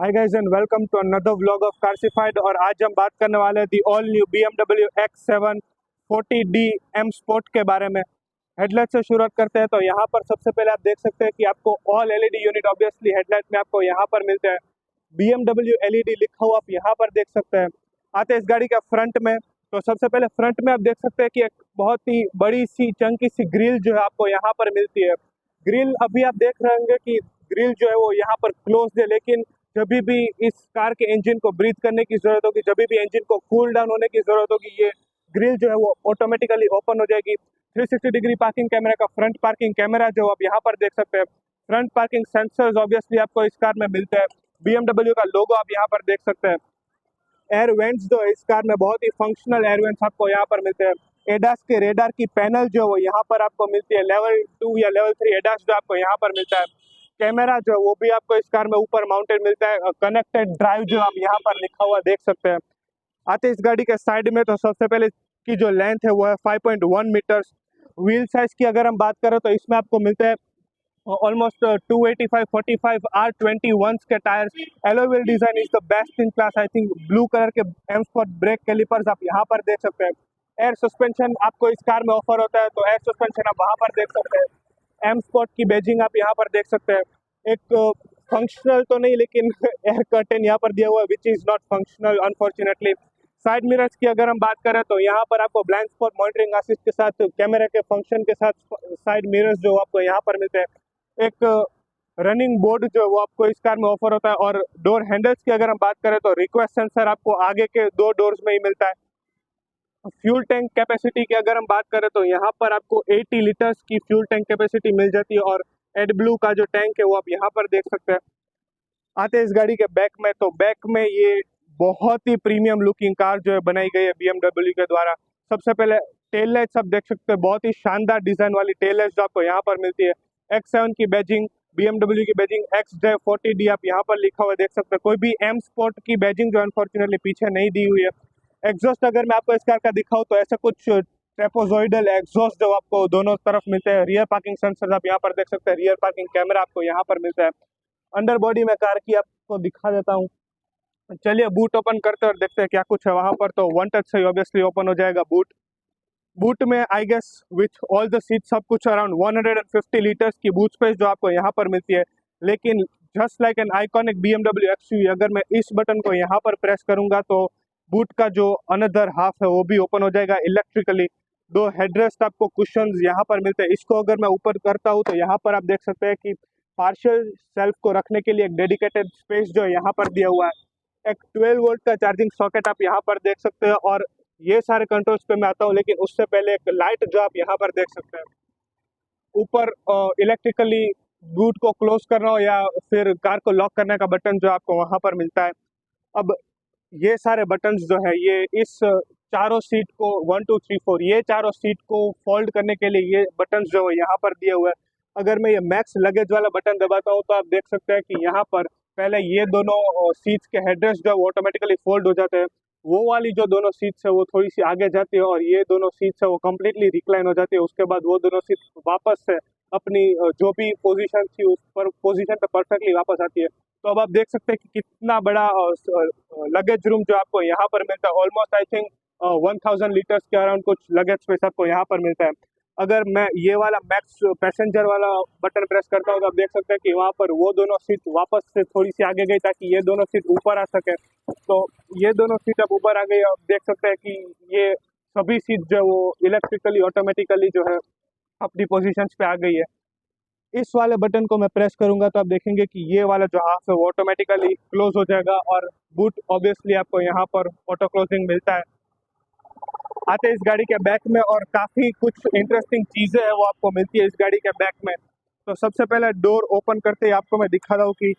Hi guys and welcome to another vlog of Carsified. और आज हम बात करने वाले हैं the all new BMW X7 40D M Sport के बारे में। हेडलाइट से शुरुआत करते हैं तो यहाँ पर सबसे पहले आप देख सकते हैं कि आपको all LED unit obviously headlight में आपको यहाँ पर मिलते हैं। BMW LED लिखा हुआ आप यहाँ पर देख सकते हैं। आते हैं इस गाड़ी के फ्रंट में, तो सबसे पहले फ्रंट में आप देख सकते हैं कि एक बहुत ही बड़ी सी चंकी सी ग्रिल जो है आपको यहाँ पर मिलती है। ग्रिल अभी आप देख रहे होंगे कि ग्रिल जो है वो यहाँ पर क्लोज है, लेकिन जब भी इस कार के इंजन को ब्रीथ करने की जरूरत होगी, जब भी इंजन को कूल डाउन होने की जरूरत होगी, ये ग्रिल जो है वो ऑटोमेटिकली ओपन हो जाएगी। 360 डिग्री पार्किंग कैमरा का फ्रंट पार्किंग कैमरा जो आप यहाँ पर देख सकते हैं। फ्रंट पार्किंग सेंसर्स ऑब्वियसली आपको इस कार में मिलते हैं। BMW का लोगो आप यहाँ पर देख सकते हैं। एयर वेंट्स जो है इस कार में बहुत ही फंक्शनल एयर वेंट्स आपको यहाँ पर मिलते हैं। एडास के रेडार की पैनल जो वो यहाँ पर आपको मिलती है। लेवल 2 या लेवल 3 एडास जो आपको यहाँ पर मिलता है। कैमरा जो वो भी आपको इस कार में ऊपर माउंटेड मिलता है। कनेक्टेड ड्राइव जो आप यहाँ पर लिखा हुआ देख सकते हैं। आते इस गाड़ी के साइड में, तो सबसे पहले की जो लेंथ है वो है 5.1 मीटर्स। व्हील साइज की अगर हम बात करें तो इसमें आपको मिलते हैं ऑलमोस्ट 285 45 R21 के tyres. Alloy wheel design is the best in class. I think blue colour के एम स्पॉट ब्रेक कैलिपर्स आप यहाँ पर देख सकते हैं। एयर सस्पेंशन आपको इस कार में ऑफर होता है, तो एयर सस्पेंशन आप वहाँ पर देख सकते हैं। एम स्पॉट की बैजिंग आप यहाँ पर देख सकते हैं। एक फंक्शनल तो नहीं, लेकिन एयर कर्टेन यहाँ पर दिया हुआ है which is not functional unfortunately. Side mirrors की अगर हम बात करें तो यहाँ पर आपको ब्लाइंड स्पॉट मॉनिटरिंग असिस्ट के साथ कैमरे के फंक्शन के साथ साइड मिरर्स जो आपको यहाँ पर मिलते हैं। एक रनिंग बोर्ड जो वो आपको इस कार में ऑफर होता है। और डोर हैंडल्स की अगर हम बात करें तो रिक्वेस्ट सेंसर आपको आगे के दो डोर्स में ही मिलता है। फ्यूल टैंक कैपेसिटी की अगर हम बात करें तो यहाँ पर आपको 80 लीटर्स की फ्यूल टैंक कैपेसिटी मिल जाती है। और एडब्लू का जो टैंक है वो आप यहाँ पर देख सकते हैं। आते हैं इस गाड़ी के बैक में, तो बैक में ये बहुत ही प्रीमियम लुकिंग कार जो है बनाई गई है BMW के द्वारा। सबसे पहले टेल लाइट्स आप देख सकते हैं, बहुत ही शानदार डिजाइन वाली टेल लाइट्स जो आपको यहाँ पर मिलती है। X7 की बैजिंग, BMW की बैजिंग, XJ40D आप यहाँ पर लिखा हुआ देख सकते हैं। कोई भी M स्पोर्ट की बैजिंग जो अनफॉर्चुनेटली पीछे नहीं दी हुई है। एग्जॉस्ट अगर मैं आपको इस कार का दिखाऊं तो ऐसा कुछ ट्रेपोजॉइडल एग्जॉस्ट जो आपको दोनों तरफ मिलते हैं। रियर पार्किंग सेंसर आप यहाँ पर देख सकते हैं। रियर पार्किंग कैमरा आपको यहाँ पर मिलता है। अंडर बॉडी में कार की आपको दिखा देता हूँ। चलिए बूट ओपन करते हैं और देखते हैं क्या कुछ है वहाँ पर। तो वन टच से ऑब्वियसली ओपन हो जाएगा बूट। बूट में I guess with all the seat सब कुछ अराउंड 150 लीटर्स की बूट स्पेस जो आपको यहाँ पर मिलती है। लेकिन just like an iconic BMW XUV, अगर मैं इस बटन को यहाँ पर प्रेस करूंगा तो बूट का जो अनदर हाफ है वो भी ओपन हो जाएगा इलेक्ट्रिकली। दो हेडरेस्ट आपको कुशंस यहाँ पर मिलते हैं। इसको अगर मैं ऊपर करता हूँ तो यहाँ पर आप देख सकते हैं कि पार्शियल सेल्फ को रखने के लिए एक डेडिकेटेड स्पेस जो है यहाँ पर दिया हुआ है। एक 12 वोल्ट का चार्जिंग सॉकेट आप यहाँ पर देख सकते हैं। और ये सारे कंट्रोल्स पे मैं आता हूँ, लेकिन उससे पहले एक लाइट जो आप यहाँ पर देख सकते हैं। ऊपर इलेक्ट्रिकली बूट को क्लोज करना हो या फिर कार को लॉक करने का बटन जो आपको वहाँ पर मिलता है। अब ये सारे बटन्स जो है ये इस चारों सीट को 1 2 3 4 ये चारों सीट को फोल्ड करने के लिए ये बटन्स जो है यहाँ पर दिए हुए हैं। अगर मैं ये मैक्स लगेज वाला बटन दबाता हूँ तो आप देख सकते हैं कि यहाँ पर पहले ये दोनों सीट्स के हेडरेस्ट जो ऑटोमेटिकली फोल्ड हो जाते हैं। वो वाली जो दोनों सीट्स है वो थोड़ी सी आगे जाती है और ये दोनों सीट्स है वो कम्प्लीटली रिक्लाइन हो जाती है। उसके बाद वो दोनों सीट वापस से अपनी जो भी पोजीशन थी उस पर पोजीशन पे परफेक्टली वापस आती है। तो अब आप देख सकते हैं कि कितना बड़ा लगेज रूम जो आपको यहाँ पर मिलता है। ऑलमोस्ट आई थिंक 1000 लीटर्स के अराउंड कुछ लगेज स्पेस आपको यहाँ पर मिलता है। अगर मैं ये वाला मैक्स पैसेंजर वाला बटन प्रेस करता हूँ तो आप देख सकते हैं कि वहाँ पर वो दोनों सीट वापस से थोड़ी सी आगे गई ताकि ये दोनों सीट ऊपर आ सके। तो ये दोनों सीट अब ऊपर आ गई। आप देख सकते हैं कि ये सभी सीट जो है वो इलेक्ट्रिकली ऑटोमेटिकली जो है अपनी पोजीशंस पे आ गई है। इस वाले बटन को मैं प्रेस करूंगा तो आप देखेंगे कि ये वाला जो हाफ है वो ऑटोमेटिकली क्लोज हो जाएगा। और बूट ऑब्वियसली आपको यहाँ पर ऑटो क्लोजिंग मिलता है। आते हैं इस गाड़ी के बैक में और काफ़ी कुछ इंटरेस्टिंग चीज़ें हैं वो आपको मिलती है इस गाड़ी के बैक में। तो सबसे पहले डोर ओपन करते ही आपको मैं दिखा रहा हूँ कि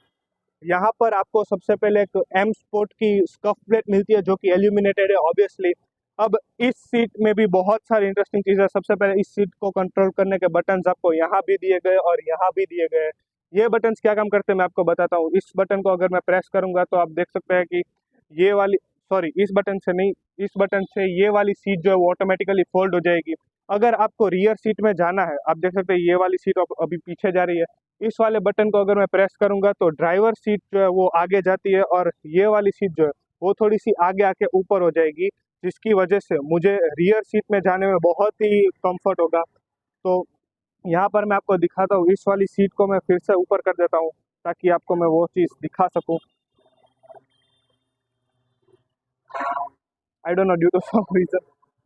यहाँ पर आपको सबसे पहले एक M स्पोर्ट की स्कफ प्लेट मिलती है जो कि एल्यूमिनेटेड है ऑब्वियसली। अब इस सीट में भी बहुत सारी इंटरेस्टिंग चीज़ें। सबसे पहले इस सीट को कंट्रोल करने के बटन्स आपको यहाँ भी दिए गए और यहाँ भी दिए गए। ये बटन्स क्या काम करते हैं मैं आपको बताता हूँ। इस बटन को अगर मैं प्रेस करूँगा तो आप देख सकते हैं कि ये वाली, सॉरी इस बटन से नहीं, इस बटन से ये वाली सीट जो है वो ऑटोमेटिकली फोल्ड हो जाएगी। अगर आपको रियर सीट में जाना है, आप देख सकते हैं ये वाली सीट अभी पीछे जा रही है। इस वाले बटन को अगर मैं प्रेस करूंगा तो ड्राइवर सीट जो है वो आगे जाती है, और ये वाली सीट जो है वो थोड़ी सी आगे आके ऊपर हो जाएगी, जिसकी वजह से मुझे रियर सीट में जाने में बहुत ही कंफर्ट होगा। तो यहाँ पर मैं आपको दिखाता हूँ, इस वाली सीट को मैं फिर से ऊपर कर देता हूँ ताकि आपको मैं वो चीज़ दिखा सकूँ। I don't know due to some reason.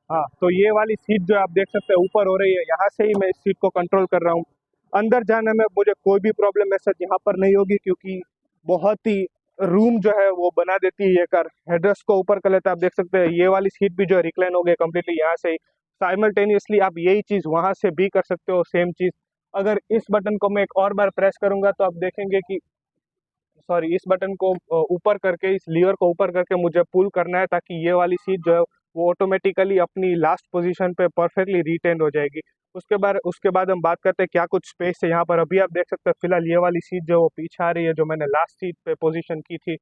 हाँ, तो ये वाली सीट जो आप देख सकते हैं ऊपर हो रही है, यहाँ से ही मैं इस सीट को कंट्रोल कर रहा हूँ। अंदर जाने में मुझे कोई भी प्रॉब्लम ऐसा यहाँ पर नहीं होगी, क्योंकि बहुत ही रूम जो है वो बना देती है ये कार। हेडरेस्ट को ऊपर कर लेते हैं, आप देख सकते हैं ये वाली सीट भी जो है रिक्लाइन हो गई कम्प्लीटली यहाँ से ही। साइमल्टेनियसली आप यही चीज़ वहाँ से भी कर सकते हो, सेम चीज़। अगर इस बटन को मैं एक और बार प्रेस करूंगा तो आप देखेंगे कि, सॉरी, इस बटन को ऊपर करके, इस लीवर को ऊपर करके मुझे पुल करना है, ताकि ये वाली सीट जो है वो ऑटोमेटिकली अपनी लास्ट पोजीशन पे परफेक्टली रिटेन हो जाएगी। उसके बाद हम बात करते हैं क्या कुछ स्पेस है यहाँ पर। अभी आप देख सकते हैं फिलहाल ये वाली सीट जो वो पीछे आ रही है, जो मैंने लास्ट सीट पे पोजीशन की थी।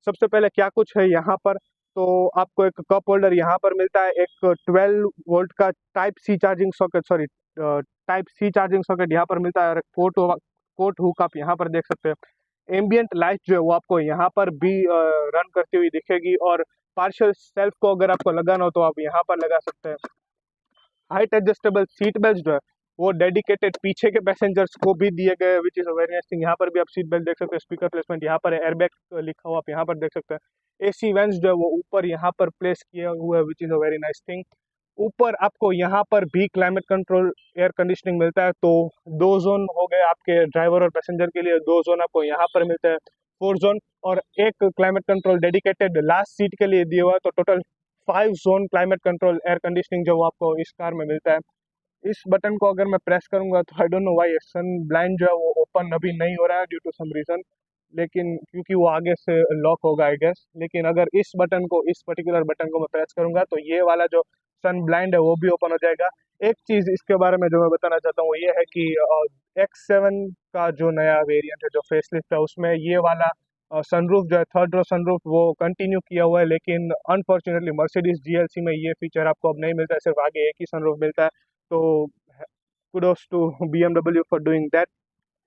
सबसे पहले क्या कुछ है यहाँ पर, तो आपको एक कप होल्डर यहाँ पर मिलता है, एक 12 वोल्ट का टाइप सी चार्जिंग सॉकेट यहाँ पर मिलता है, और एक कोट हुक आप यहाँ पर देख सकते हैं। एम्बियंट लाइट जो है वो आपको यहाँ पर भी रन करती हुई दिखेगी, और पार्शियल सेल्फ को अगर आपको लगाना हो तो आप यहाँ पर लगा सकते हैं। हाइट एडजस्टेबल सीट बेल्ट जो है वो डेडिकेटेड पीछे के पैसेंजर्स को भी दिए गए, which is a very nice thing. यहाँ पर भी आप सीट बेल्ट देख सकते हैं, स्पीकर प्लेसमेंट यहाँ पर है, एयरबैग लिखा हुआ आप यहाँ पर देख सकते हैं। एसी वेंट्स जो है वो ऊपर यहाँ पर प्लेस किए हुए, which is a very nice thing. ऊपर आपको यहाँ पर भी क्लाइमेट कंट्रोल एयर कंडीशनिंग मिलता है, तो 2 जोन हो गए आपके ड्राइवर और पैसेंजर के लिए, 2 जोन आपको यहाँ पर मिलता है, 4 जोन, और एक climate control dedicated last seat के लिए दिया हुआ है। तो total 5 zone climate control air conditioning जो वो आपको इस कार में मिलता है। इस बटन को अगर मैं प्रेस करूंगा तो I don't know why sun blind जो है वो ओपन अभी नहीं हो रहा है ड्यू टू सम रीजन, लेकिन क्योंकि वो आगे से लॉक होगा आई गेस। लेकिन अगर इस पर्टिकुलर बटन को मैं प्रेस करूंगा तो ये वाला जो सन ब्लाइंड है वो भी ओपन हो जाएगा। एक चीज इसके बारे में जो मैं बताना चाहता हूँ वो ये है कि X7 का जो नया वेरिएंट है, जो फेसलिफ्ट है, उसमें ये वाला सनरूफ जो है, थर्ड रो सनरूफ, वो कंटिन्यू किया हुआ है। लेकिन अनफॉर्चुनेटली मर्सिडीज GLC में ये फीचर आपको अब नहीं मिलता है, सिर्फ आगे एक ही सनरूफ मिलता है। तो kudos to BMW for doing that.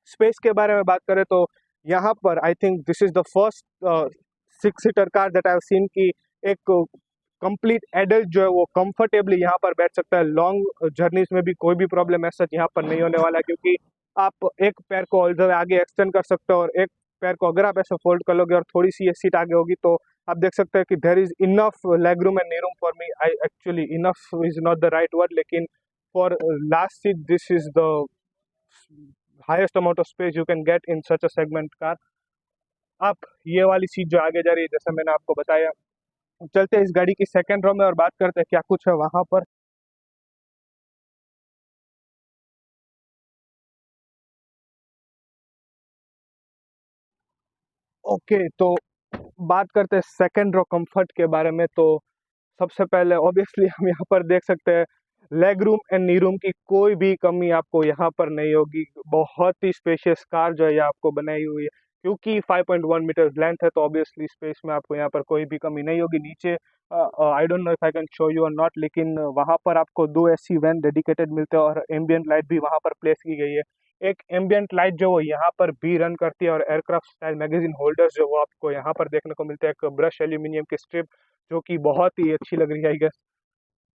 Space के बारे में बात करें तो यहाँ पर I think this is the first 6 seater car that I have seen की एक कंप्लीट एडल्ट जो है वो कंफर्टेबली यहाँ पर बैठ सकता है। लॉन्ग जर्नीज में भी कोई भी प्रॉब्लम ऐसा यहाँ पर नहीं होने वाला है, क्योंकि आप एक पैर को ऑल द वे आगे एक्सटेंड कर सकते हो, और एक पैर को अगर आप ऐसे फोल्ड कर लोगे और थोड़ी सी ये सीट आगे होगी तो आप देख सकते हैं कि there is enough leg room and knee room for me. I actually, enough is not the right word, लेकिन for last seat this is the highest amount of space you can get in such a segment car. आप ये वाली seat जो आगे जा रही है, जैसा मैंने आपको बताया, चलते हैं इस गाड़ी की सेकंड रो में और बात करते हैं क्या कुछ है वहां पर। ओके, तो बात करते हैं सेकंड रो कंफर्ट के बारे में। तो सबसे पहले ऑब्वियसली हम यहाँ पर देख सकते हैं leg room and knee room की कोई भी कमी आपको यहाँ पर नहीं होगी। बहुत ही स्पेशियस कार जो है ये आपको बनाई हुई है, क्योंकि 5.1 मीटर लेंथ है, तो ऑब्वियसली स्पेस में आपको यहाँ पर कोई भी कमी नहीं होगी। नीचे आई don't know if I can show you और नॉट, लेकिन वहाँ पर आपको 2 AC वैन डेडिकेटेड मिलते हैं, और एम्बियंट लाइट भी वहाँ पर प्लेस की गई है। एक एम्बियंट लाइट जो वो यहाँ पर भी रन करती है, और एयरक्राफ्ट स्टाइल मैगजीन होल्डर्स जो वो आपको यहाँ पर देखने को मिलते हैं, एक ब्रश एल्यूमिनियम की स्ट्रिप जो कि बहुत ही अच्छी लग रही है आई गेस।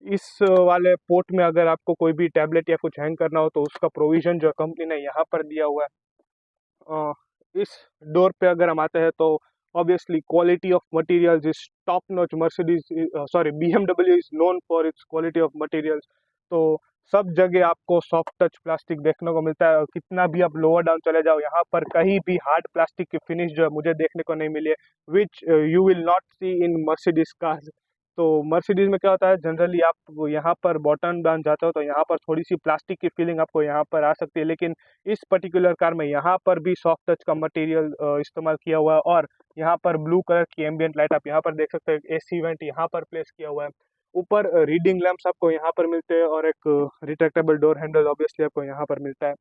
इस वाले पोर्ट में अगर आपको कोई भी टैबलेट या कुछ हैंग करना हो तो उसका प्रोविजन जो कंपनी ने यहाँ पर दिया हुआ है। इस डोर पे अगर हम आते हैं तो obviously quality of materials is top notch. Mercedes, sorry, BMW is known for its quality of materials. तो सब जगह आपको सॉफ्ट टच प्लास्टिक देखने को मिलता है, और कितना भी आप लोअर डाउन चले जाओ यहाँ पर कहीं भी हार्ड प्लास्टिक की फिनिश जो है मुझे देखने को नहीं मिली है, which you will not see in Mercedes cars. तो मर्सिडीज में क्या होता है, जनरली आप यहाँ पर बॉटम डाउन जाते हो तो यहाँ पर थोड़ी सी प्लास्टिक की फीलिंग आपको यहाँ पर आ सकती है, लेकिन इस पर्टिकुलर कार में यहाँ पर भी सॉफ्ट टच का मटेरियल इस्तेमाल किया हुआ है। और यहाँ पर ब्लू कलर की एम्बियंट लाइट आप यहाँ पर देख सकते हैं, AC वेंट यहाँ पर प्लेस किया हुआ है। ऊपर रीडिंग लैंप्स आपको यहाँ पर मिलते हैं, और एक रिट्रैक्टेबल डोर हैंडल ऑब्वियसली आपको यहाँ पर मिलता है।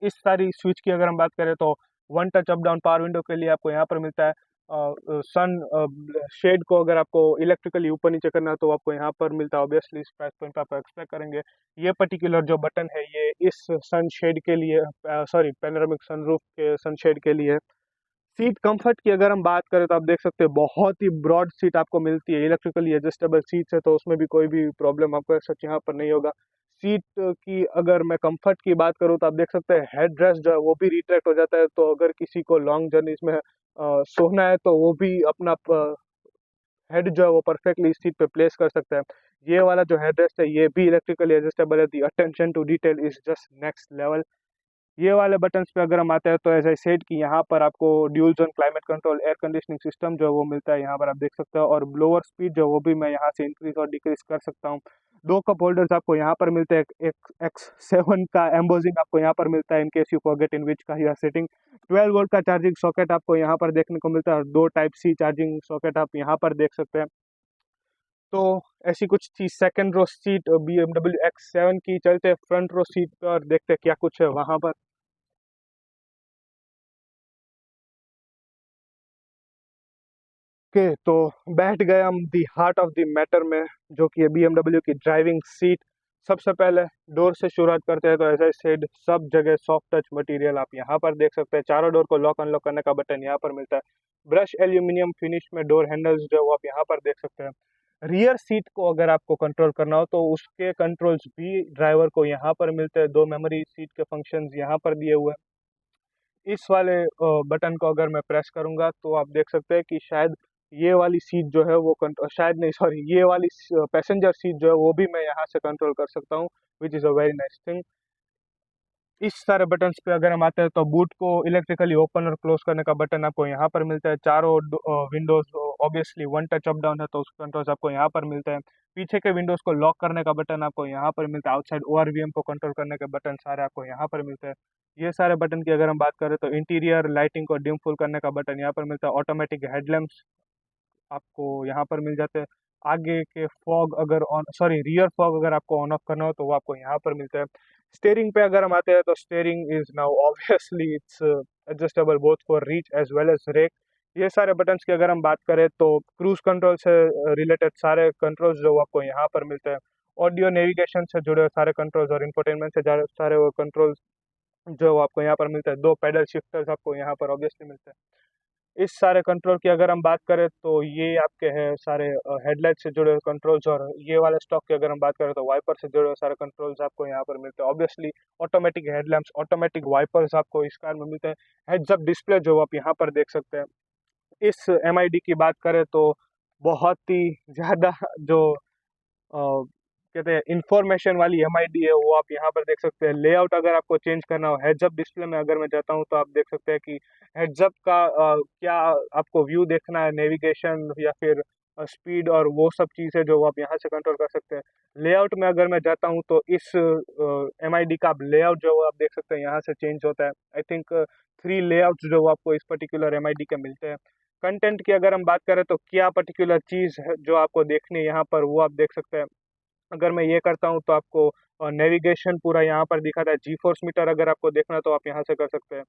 इस सारी स्विच की अगर हम बात करें तो one touch up down power window के लिए आपको यहाँ पर मिलता है। सन शेड को अगर आपको इलेक्ट्रिकली ऊपर नीचे करना है तो आपको यहाँ पर मिलता है। ऑब्वियसली इस प्राइस पॉइंट पे आप एक्सपेक्ट करेंगे। ये पर्टिकुलर जो बटन है ये इस सन शेड के लिए, सॉरी पैनोरामिक सनरूफ के सन शेड के लिए। सीट कंफर्ट की अगर हम बात करें तो आप देख सकते हैं बहुत ही ब्रॉड सीट आपको मिलती है। इलेक्ट्रिकली एडजस्टेबल सीट्स है तो उसमें भी कोई भी प्रॉब्लम आपको सच यहाँ पर नहीं होगा। सीट की अगर मैं कंफर्ट की बात करूँ तो आप देख सकते हैं हेड रेस्ट जो है वो भी रिट्रैक्ट हो जाता है, तो अगर किसी को लॉन्ग जर्नीज में सोना है तो वो भी अपना हेड जो है वो परफेक्टली इस सीट पे प्लेस कर सकता है। ये वाला जो हेड रेस्ट है ये भी इलेक्ट्रिकली एडजस्टेबल है। The attention to detail is just next level. ये वाले बटन्स पे अगर हम आते हैं तो एज आई सेड कि यहाँ पर आपको dual zone climate control air conditioning system जो है वो मिलता है, यहाँ पर आप देख सकते हो। और ब्लोअर स्पीड जो है वो भी मैं यहाँ से इंक्रीज और डिक्रीज कर सकता हूँ। दो कप होल्डर्स आपको यहाँ पर मिलते हैं। एक X7 का एम्बोजिंग आपको यहाँ पर मिलता है in case you forget in which का यू आर सिटिंग। 12 वोल्ट का चार्जिंग सॉकेट आपको यहाँ पर देखने को मिलता है और दो टाइप सी चार्जिंग सॉकेट आप यहाँ पर देख सकते हैं। तो ऐसी कुछ थी second row seat BMW X7 की। चलते फ्रंट रो सीट पर देखते हैं क्या कुछ है वहाँ पर। ओके, तो बैठ गए हम the heart of the matter में, जो कि है BMW की ड्राइविंग सीट। सबसे पहले डोर से शुरुआत करते हैं तो एज आई सेड सब जगह सॉफ्ट टच मटेरियल आप यहाँ पर देख सकते हैं। चारों डोर को लॉक अनलॉक करने का बटन यहाँ पर मिलता है। ब्रश एल्यूमिनियम फिनिश में डोर हैंडल्स जो है वो आप यहाँ पर देख सकते हैं। रियर सीट को अगर आपको कंट्रोल करना हो तो उसके कंट्रोल्स भी ड्राइवर को यहाँ पर मिलते हैं। दो मेमोरी सीट के फंक्शंस यहाँ पर दिए हुए हैं। इस वाले बटन को अगर मैं प्रेस करूंगा तो आप देख सकते हैं कि शायद ये वाली सीट जो है वो शायद नहीं, सॉरी, ये वाली पैसेंजर सीट जो है वो भी मैं यहाँ से कंट्रोल कर सकता हूँ, which is a very nice thing. इस सारे बटन्स पे अगर हम आते हैं तो बूट को इलेक्ट्रिकली ओपन और क्लोज करने का बटन आपको यहाँ पर मिलता है। चारों Windows obviously one touch up down है तो उसके कंट्रोल्स आपको यहाँ पर मिलते हैं। पीछे के विंडोज को लॉक करने का बटन आपको यहाँ पर मिलता है। आउटसाइड ORVM को कंट्रोल करने के बटन सारे आपको यहाँ पर मिलते हैं। ये सारे बटन की अगर हम बात करें तो इंटीरियर लाइटिंग को डिम फुल करने का बटन यहाँ पर मिलता है। ऑटोमेटिक हेडलैम्प्स आपको यहाँ पर मिल जाते हैं। आगे के फॉग अगर ऑन, सॉरी, रियर फॉग अगर आपको ऑन ऑफ करना हो तो वो आपको यहाँ पर मिलता है। स्टेयरिंग पे अगर हम आते हैं तो steering is now obviously it's adjustable both for reach as well as rake. ये सारे बटन्स की अगर हम बात करें तो क्रूज कंट्रोल से रिलेटेड सारे कंट्रोल्स जो वो आपको यहाँ पर मिलते हैं। ऑडियो नेविगेशन से जुड़े हुए सारे कंट्रोल्स और इंफोटेनमेंट से सारे वो कंट्रोल्स जो आपको यहाँ पर मिलते हैं। दो पैडल शिफ्टर्स आपको यहाँ पर ऑब्वियसली मिलते हैं। इस सारे कंट्रोल की अगर हम बात करें तो ये आपके हैं सारे हेडलाइट से जुड़े हुए कंट्रोल्स। और ये वाले स्टॉक की अगर हम बात करें तो वाइपर से जुड़े हुए सारे कंट्रोल्स आपको यहाँ पर मिलते हैं। Obviously automatic headlamps, automatic wipers आपको इस कार में मिलते हैं। हेड्स अप डिस्प्ले जो आप यहाँ पर देख सकते हैं। इस MID की बात करें तो बहुत ही ज़्यादा जो कहते हैं इंफॉर्मेशन वाली MID है वो आप यहाँ पर देख सकते हैं। लेआउट अगर आपको चेंज करना हो, हेड्स अप डिस्प्ले में अगर मैं जाता हूँ तो आप देख सकते हैं कि हेड्स अप का क्या आपको व्यू देखना है, नेविगेशन या फिर स्पीड और वो सब चीज़ें जो आप यहाँ से कंट्रोल कर सकते हैं। लेआउट में अगर मैं जाता हूँ तो इस MID का लेआउट जो आप देख सकते हैं यहाँ से चेंज होता है। आई थिंक 3 लेआउट्स जो आपको इस पर्टिकुलर MID के मिलते हैं। कंटेंट की अगर हम बात करें तो क्या पर्टिकुलर चीज़ है जो आपको देखनी है यहाँ पर वो आप देख सकते हैं। अगर मैं ये करता हूँ तो आपको नेविगेशन पूरा यहाँ पर दिखाता है। जी फोर्स मीटर अगर आपको देखना है तो आप यहाँ से कर सकते हैं।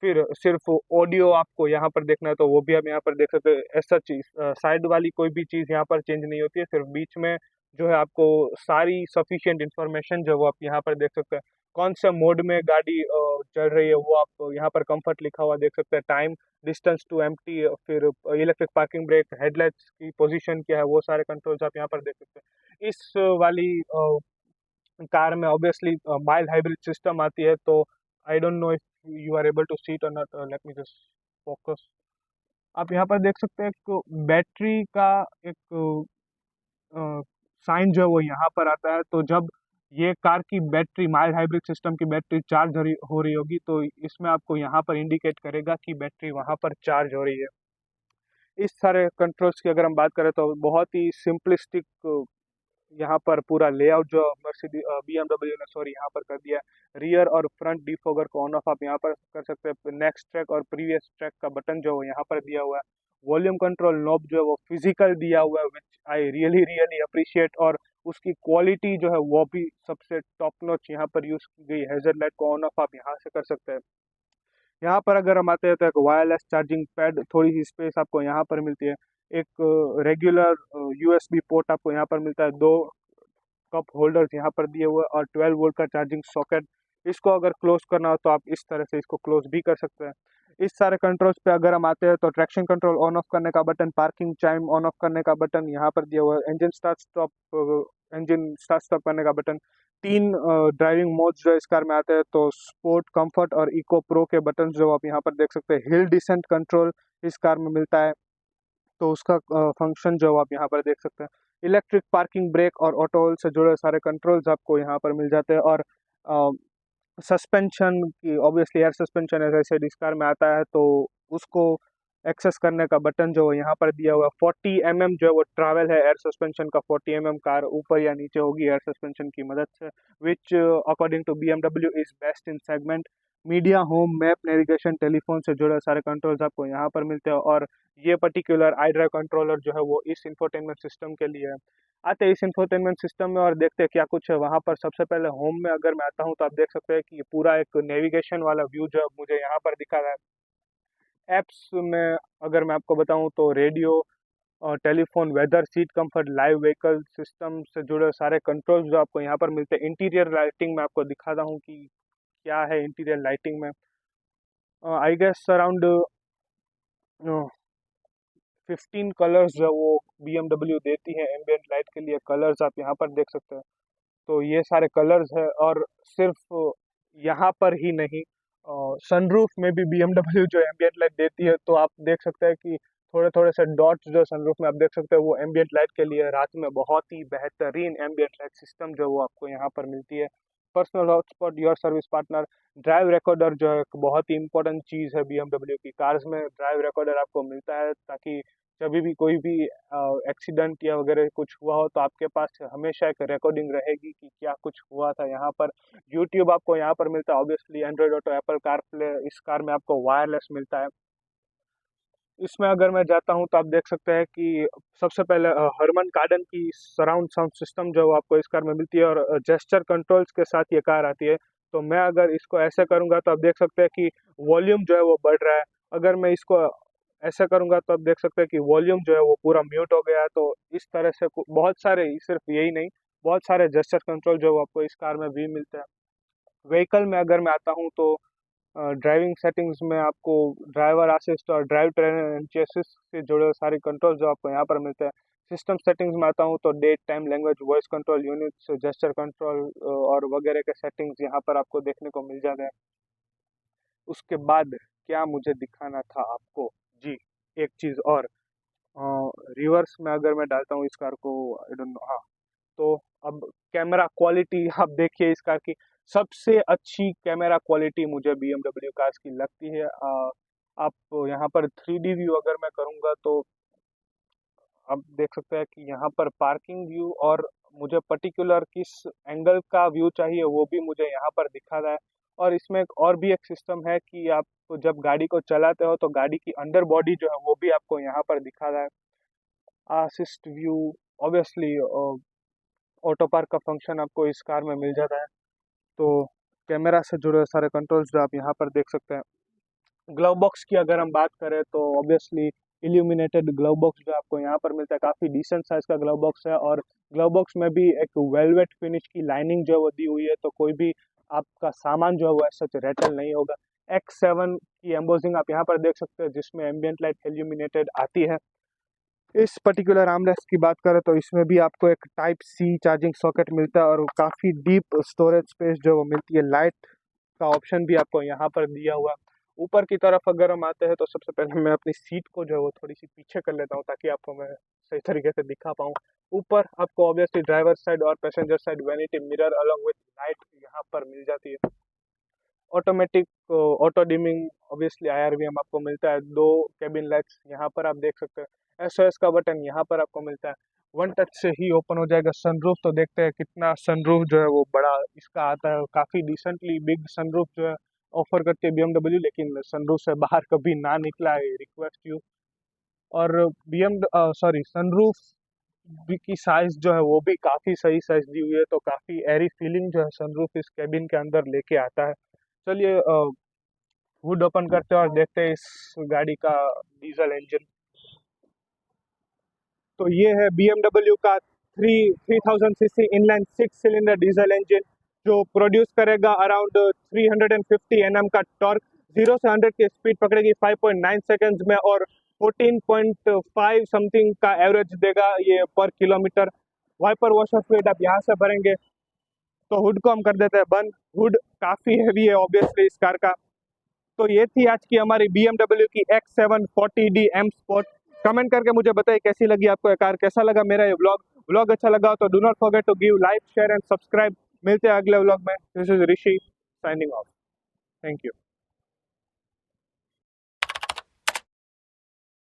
फिर सिर्फ ऑडियो आपको यहाँ पर देखना है तो वो भी आप यहाँ पर देख सकते हैं। ऐसा चीज़ साइड वाली कोई भी चीज़ यहाँ पर चेंज नहीं होती है, सिर्फ बीच में जो है आपको सारी सफिशिएंट इंफॉर्मेशन जो वो आप यहाँ पर देख सकते हैं। कौन से मोड में गाड़ी चल रही है वो आप यहाँ पर कंफर्ट लिखा हुआ देख सकते हैं। टाइम, डिस्टेंस टू एम्प्टी, फिर इलेक्ट्रिक पार्किंग ब्रेक, हेडलाइट्स की पोजीशन क्या है, वो सारे कंट्रोल्स आप यहाँ पर देख सकते हैं। इस वाली कार में ऑब्वियसली माइल्ड हाइब्रिड सिस्टम आती है। तो I don't know if you are able to see it और not, let me just focus. आप यहाँ पर देख सकते हैं एक बैटरी का एक साइन जो है वो यहाँ पर आता है। तो जब ये कार की बैटरी, माइल्ड हाइब्रिड सिस्टम की बैटरी चार्ज हो रही होगी तो इसमें आपको यहाँ पर इंडिकेट करेगा कि बैटरी वहाँ पर चार्ज हो रही है। इस सारे कंट्रोल्स की अगर हम बात करें तो बहुत ही सिंपलिस्टिक यहाँ पर पूरा लेआउट जो मर्सिडीज BMW ने सॉरी यहाँ पर कर दिया है। रियर और फ्रंट डिफॉगर को ऑन ऑफ आप यहाँ पर कर सकते हैं। नेक्स्ट ट्रैक और प्रीवियस ट्रैक का बटन जो है यहाँ पर दिया हुआ है। वॉल्यूम कंट्रोल नॉब जो है वो फिजिकल दिया हुआ है, विच आई रियली रियली अप्रिशिएट। और उसकी क्वालिटी जो है वो भी सबसे टॉप नॉच यहाँ पर यूज की गई। हेजर लाइट को ऑन ऑफ आप यहाँ से कर सकते हैं। यहाँ पर अगर हम आते हैं तो एक वायरलेस चार्जिंग पैड, थोड़ी सी स्पेस आपको यहाँ पर मिलती है। एक रेगुलर यूएसबी पोर्ट आपको यहाँ पर मिलता है, दो कप होल्डर्स यहाँ पर दिए हुए और 12 वोल्ट का चार्जिंग सॉकेट। इसको अगर क्लोज करना हो तो आप इस तरह से इसको क्लोज भी कर सकते हैं। इस सारे कंट्रोल्स पे अगर हम आते हैं तो ट्रैक्शन कंट्रोल ऑन ऑफ करने का button, parking chyme on off करने का बटन यहाँ पर दिया हुआ है, इंजन स्टार्ट स्टॉप करने का बटन, तीन ड्राइविंग मोड्स जो इस कार में आते हैं, तो स्पोर्ट, कंफर्ट और इको प्रो के बटन जो आप यहाँ पर देख सकते हैं। हिल डिसेंट कंट्रोल इस कार में मिलता है, तो उसका फंक्शन जो आप यहाँ पर देख सकते हैं। इलेक्ट्रिक पार्किंग ब्रेक और ऑटो होल्ड से जुड़े सारे कंट्रोल्स आपको यहाँ पर मिल जाते हैं। और सस्पेंशन की, obviously air suspension as I said इस कार में आता है, तो उसको एक्सेस करने का बटन जो है यहाँ पर दिया हुआ है। 40 mm जो है वो ट्रैवल है एयर सस्पेंशन का, 40 mm कार ऊपर या नीचे होगी एयर सस्पेंशन की मदद से, which according to BMW is best in segment. Media, home, map, navigation, telephone से जुड़े सारे कंट्रोल्स आपको यहाँ पर मिलते हैं। और ये पर्टिकुलर आई ड्राइव कंट्रोलर जो है वो इस इंफोटेनमेंट सिस्टम के लिए है। आते हैं इस इंफोटेनमेंट सिस्टम में और देखते हैं क्या कुछ है वहाँ पर। सबसे पहले होम में अगर मैं आता हूँ तो आप देख सकते हैं कि पूरा एक नेविगेशन वाला व्यू जो है मुझे यहाँ पर दिखा रहा है। एप्स में अगर मैं आपको बताऊँ तो रेडियो और telephone, weather, seat comfort, live vehicle system से जुड़े सारे कंट्रोल्स जो आपको यहाँ पर मिलते हैं। इंटीरियर लाइटिंग में आपको दिखाता हूँ कि क्या है इंटीरियर लाइटिंग में। आई गेस अराउंड 15 कलर्स जो वो BMW देती है एम्बियंट लाइट के लिए, कलर्स आप यहाँ पर देख सकते हैं। तो ये सारे कलर्स है। और सिर्फ यहाँ पर ही नहीं, सनरूफ में भी BMW जो एम्बियंट लाइट देती है, तो आप देख सकते हैं कि थोड़े थोड़े से डॉट्स जो सनरूफ में आप देख सकते हैं वो एम्बियंट लाइट के लिए। रात में बहुत ही बेहतरीन एम्बियंट लाइट सिस्टम जो वो आपको यहाँ पर मिलती है। Personal hotspot, your service partner, drive recorder जो है एक बहुत ही इंपॉर्टेंट चीज़ है BMW की कार्स में। ड्राइव रिकॉर्डर आपको मिलता है ताकि जब भी कोई भी एक्सीडेंट या वगैरह कुछ हुआ हो तो आपके पास हमेशा एक रिकॉर्डिंग रहेगी कि क्या कुछ हुआ था यहाँ पर। यूट्यूब आपको यहाँ पर मिलता है, obviously Android auto, Apple car play इस कार में आपको वायरलेस मिलता है। इसमें अगर मैं जाता हूँ तो आप देख सकते हैं कि सबसे पहले हरमन कार्डन की सराउंड साउंड सिस्टम जो आपको इस कार में मिलती है और जेस्चर कंट्रोल्स के साथ ये कार आती है। तो मैं अगर इसको ऐसे करूँगा तो आप देख सकते हैं कि वॉल्यूम जो है वो बढ़ रहा है। अगर मैं इसको ऐसे करूँगा तो आप देख सकते हैं कि वॉल्यूम जो है वो पूरा म्यूट हो गया है। तो इस तरह से बहुत सारे, सिर्फ यही नहीं, बहुत सारे जेस्चर कंट्रोल जो आपको इस कार में भी मिलते हैं। व्हीकल में अगर मैं आता हूँ तो ड्राइविंग सेटिंग्स में आपको ड्राइवर असिस्ट और ड्राइव ट्रेन एंड चेसिस से जुड़े सारे कंट्रोल जो आपको यहाँ पर मिलते हैं। सिस्टम सेटिंग्स में आता हूँ तो date, time, language, voice control units, gesture control और वगैरह के सेटिंग्स यहाँ पर आपको देखने को मिल जाते हैं। उसके बाद क्या मुझे दिखाना था आपको जी, एक चीज़ और, रिवर्स में अगर मैं डालता हूँ इस कार को, आई डोंट नो, हाँ, तो अब कैमरा क्वालिटी आप देखिए इस कार की। सबसे अच्छी कैमरा क्वालिटी मुझे BMW कार्स की लगती है। आप यहाँ पर 3D व्यू अगर मैं करूँगा तो आप देख सकते हैं कि यहाँ पर पार्किंग व्यू और मुझे पर्टिकुलर किस एंगल का व्यू चाहिए वो भी मुझे यहाँ पर दिखा रहा है। और इसमें एक और भी एक सिस्टम है कि आप जब गाड़ी को चलाते हो तो गाड़ी की अंडर बॉडी जो है वो भी आपको यहाँ पर दिखा रहा है। Assist view, obviously auto park का फंक्शन आपको इस कार में मिल जाता है। तो कैमरा से जुड़े सारे कंट्रोल्स जो आप यहाँ पर देख सकते हैं। ग्लव बॉक्स की अगर हम बात करें तो ऑब्वियसली इल्यूमिनेटेड ग्लव बॉक्स जो आपको यहाँ पर मिलता है, काफ़ी डिसेंट साइज का ग्लव बॉक्स है। और ग्लव बॉक्स में भी एक वेलवेट फिनिश की लाइनिंग जो है वो दी हुई है, तो कोई भी आपका सामान जो है वो सच रेटल नहीं होगा। X7 की एम्बोजिंग आप यहाँ पर देख सकते हैं जिसमें एम्बियंट लाइट इल्यूमिनेटेड आती है। इस पर्टिकुलर आर्मरेस्ट की बात करें तो इसमें भी आपको एक टाइप सी चार्जिंग सॉकेट मिलता है और काफ़ी डीप स्टोरेज स्पेस जो वो मिलती है। लाइट का ऑप्शन भी आपको यहाँ पर दिया हुआ है। ऊपर की तरफ अगर हम आते हैं तो सबसे पहले मैं अपनी सीट को जो है वो थोड़ी सी पीछे कर लेता हूँ ताकि आपको मैं सही तरीके से दिखा पाऊँ। ऊपर आपको ऑब्वियसली ड्राइवर साइड और passenger side vanity mirror along with light यहाँ पर मिल जाती है। Automatic auto dimming, obviously IRVM आपको मिलता है। दो कैबिन लाइट्स यहाँ पर आप देख सकते हैं। SOS का बटन यहाँ पर आपको मिलता है। वन टच से ही ओपन हो जाएगा सनरूफ। तो देखते हैं कितना सनरूफ जो है वो बड़ा इसका आता है। काफ़ी डिसेंटली बिग सनरूफ जो है ऑफर करती है BMW, लेकिन सनरूफ से बाहर कभी ना निकला है, रिक्वेस्ट यू। और सॉरी, सनरूफ की साइज जो है वो भी काफ़ी सही साइज दी हुई है, तो काफ़ी एरी फीलिंग जो है सनरूफ इस कैबिन के अंदर लेके आता है। चलिए हुड ओपन करते हैं और देखते हैं इस गाड़ी का डीजल इंजन। तो ये है BMW का 3000 CC inline 6 cylinder diesel engine, जो प्रोड्यूस करेगा अराउंड 350 Nm का टॉर्क। 0 से 100 की स्पीड पकड़ेगी 5.9 सेकेंड्स में और 14.5 समथिंग का एवरेज देगा ये पर किलोमीटर। वाइपर वॉशर फ्लूइड आप यहाँ से भरेंगे। तो हुड को हम कर देते हैं बंद। हुड काफ़ी हैवी है ऑब्वियसली इस कार का। तो ये थी आज की हमारी BMW की X740D M Sport। कमेंट करके मुझे बताइए कैसी लगी आपको ये कार, कैसा लगा मेरा ये व्लॉग अच्छा लगा तो do not forget to give like share and subscribe. मिलते हैं अगले व्लॉग में। This is Rishi signing off. Thank you.